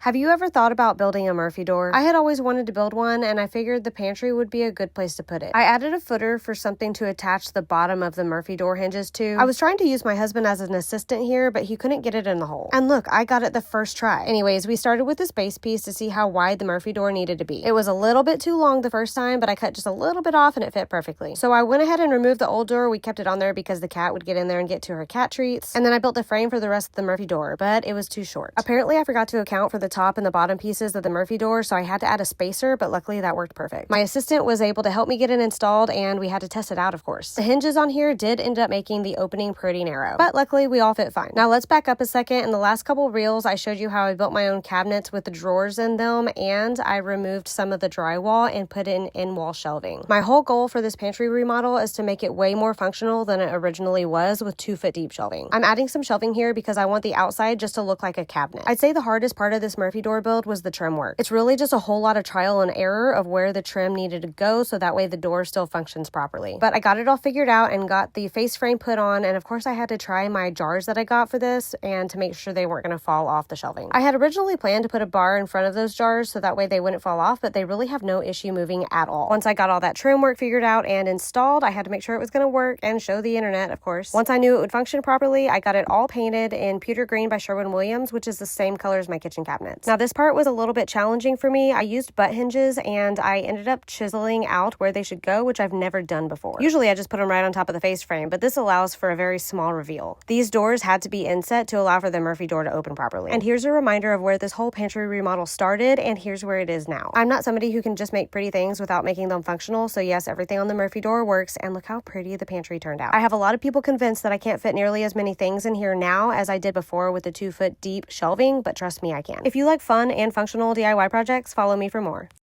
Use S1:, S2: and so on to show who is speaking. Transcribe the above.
S1: Have you ever thought about building a Murphy door? I had always wanted to build one, and I figured the pantry would be a good place to put it. I added a footer for something to attach the bottom of the Murphy door hinges to. I was trying to use my husband as an assistant here, but he couldn't get it in the hole. And look, I got it the first try. Anyways, we started with this base piece to see how wide the Murphy door needed to be. It was a little bit too long the first time, but I cut just a little bit off and it fit perfectly. So I went ahead and removed the old door. We kept it on there because the cat would get in there and get to her cat treats. And then I built the frame for the rest of the Murphy door, but it was too short. Apparently, I forgot to account for the top and the bottom pieces of the Murphy door, so I had to add a spacer, but luckily that worked perfect. My assistant was able to help me get it installed, and we had to test it out, of course. The hinges on here did end up making the opening pretty narrow, but luckily we all fit fine. Now let's back up a second. In the last couple reels, I showed you how I built my own cabinets with the drawers in them, and I removed some of the drywall and put in in-wall shelving. My whole goal for this pantry remodel is to make it way more functional than it originally was with 2-foot deep shelving. I'm adding some shelving here because I want the outside just to look like a cabinet. I'd say the hardest part of this Murphy door build was the trim work. It's really just a whole lot of trial and error of where the trim needed to go so that way the door still functions properly. But I got it all figured out and got the face frame put on, and of course I had to try my jars that I got for this and to make sure they weren't going to fall off the shelving. I had originally planned to put a bar in front of those jars so that way they wouldn't fall off, but they really have no issue moving at all. Once I got all that trim work figured out and installed, I had to make sure it was going to work and show the internet, of course. Once I knew it would function properly, I got it all painted in pewter green by Sherwin-Williams, which is the same color as my kitchen cabinets. Now this part was a little bit challenging for me. I used butt hinges and I ended up chiseling out where they should go, which I've never done before. Usually I just put them right on top of the face frame, but this allows for a very small reveal. These doors had to be inset to allow for the Murphy door to open properly. And here's a reminder of where this whole pantry remodel started, and here's where it is now. I'm not somebody who can just make pretty things without making them functional, so yes, everything on the Murphy door works, and look how pretty the pantry turned out. I have a lot of people convinced that I can't fit nearly as many things in here now as I did before with the 2-foot deep shelving, but trust me, I can. If you like fun and functional DIY projects, follow me for more.